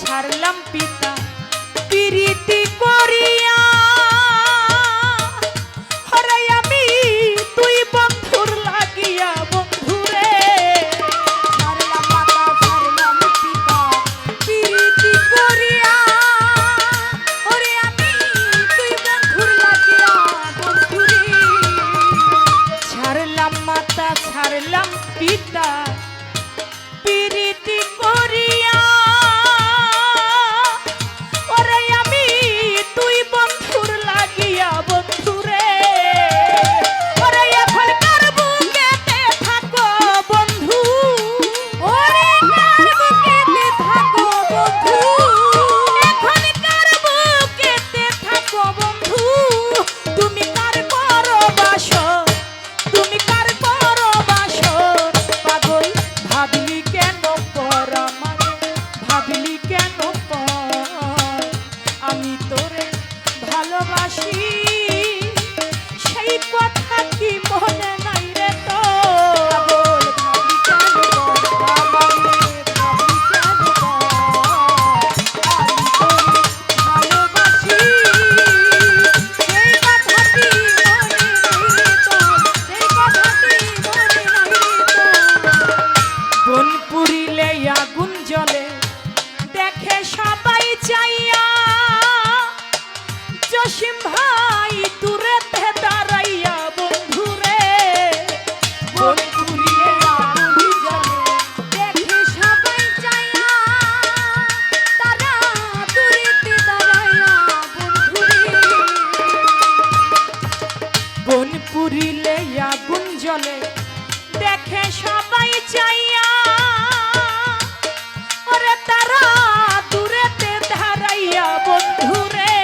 ছাড়লাম পিতা প্রীতি করিয়া হরে আমি তুই বন্ধুর লাগিয়া বন্ধুরে ছাড়লাম মাতা ছাড়লাম পিতা প্রীতি করিয়া ওরে আমি তুই বন্ধুর লাগিয়া বন্ধুরে ছাড়লাম মাতা ছাড়লাম পিতা প্রীতি করিয়া ওরে আমি তুই বন্ধুর লাগিয়া বন্ধুরে ওরে এখনকার বুকেতে থাকো বন্ধু ওরে কার বুকেতে থাকো বন্ধু এখনকার বুকেতে থাকো বন্ধু তুমি কার পরবাসর তুমি কার পরবাসর পাগল ভাবলি কেন পর আমারে ভাবলি কেন পর আমি তোরে ভালোবাসি সেই কথা কি মনে নাই রে তো পাগল ভাবলি কেন পর আমারে ভাবলি কেন পর আমি তোরে ভালোবাসি সেই কথাটি মনে নেই তো সেই কথাটি মনে নেই তো বন পুরিলে আগুন জ্বলে দেখে সবাই চাইয়া জসিম ভাই দূরেতে দাঁড়াইয়া বন্ধুরে বন পুরিলে আগুন জ্বলে দেখে সবাই চাইয়া তারা দূরেতে দাঁড়াইয়া বন্ধুরে বন পুরিলে আগুন জ্বলে দেখে সবাই চাইয়া ওরে তারা দূরেতে দাঁড়াইয়া বন্ধুরে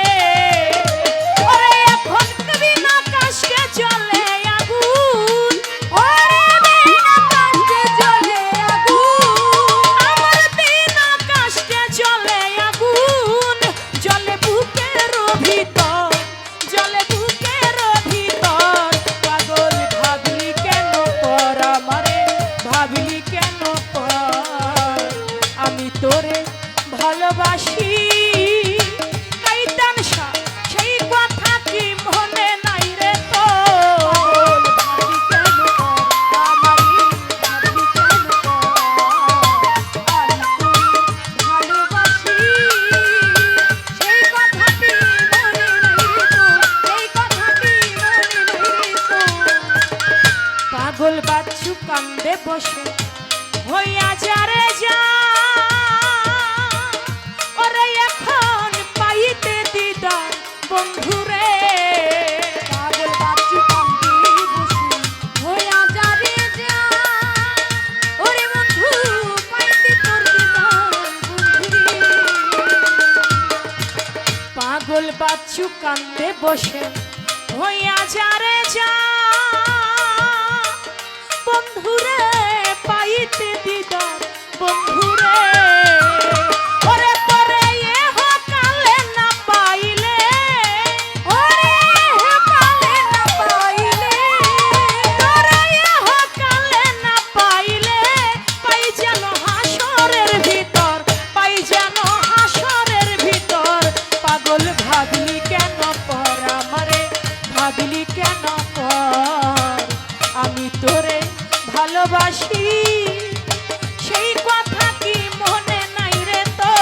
ওরে এখন বিনা কাশকে জ্বলে আগুন ওরে বিনা কষ্টে জ্বলে আগুন আমার বিনা কাশকে জ্বলে আগুন জ্বলে বুকের ভিতর জ্বলে বুকের ভিতর পাগল ভাবলি কেন পর আমারে ভাবলি কেন পর আমি তোরে ভালোবাসি কাইতান সেই কথা কি মনে নাই রে তো পাগল ভাবলি কেন পর আমারে ভাবলি কেন পর আমি তোরে ভালোবাসি সেই কথাটি মনে নেই তো সেই কথাটি মনে নেই তো পাগল বাচ্চু কান্দে বসে হইয়া যারে যা ওরে এখন পাইতে দিদার বন্ধুরে পাগল বাচ্চু কান্দে বসে হইয়া যারে যা ওরে বন্ধু পাইতে তোর দিদার বন্ধুরে পাগল বাচ্চু কান্দে বসে হইয়া যারে যা বন্ধুরে পাইতে দিদার বন্ধুরে ওরে তোরে এহ কালে না পাইলে ওরে কালে না পাইলে তোরে এহ কালে না পাইলে পাই যেন হাসরের ভিতর পাই যেন হাসরের ভিতর পাগল ভাবলি কেন পর আমারে ভাবলি কেন পর আমি তোরে ভালোবাসি সেই কথা কি মনে নাই রে তো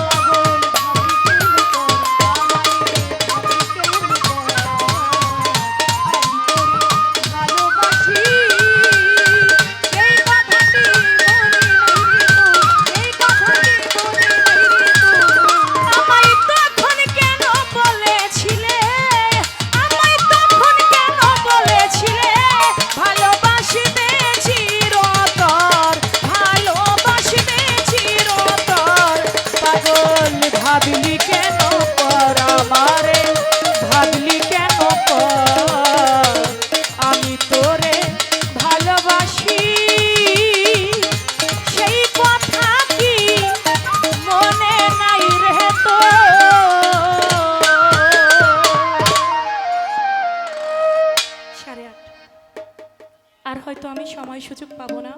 পাগল ভাবলি কেন পর আমারে ভাবলি কেন পর আমি তোরে ভালোবাসি সেই কথাটি মনে নেই তো সেই কথাটি মনে নেই তো আমায় তখন কেন বলেছিলে আমায় তখন কেন বলেছিলে ভালোবাসিতে চিরতর ভালোবাসিতে চিরতর পাগল ভাবলি কেন পর আমারে ভাবলি কেন পর আমি তোরে ভালোবাসি সেই কথা কি মনে নাই রে তো আর হয়তো আমি সময় সুযোগ পাবো না।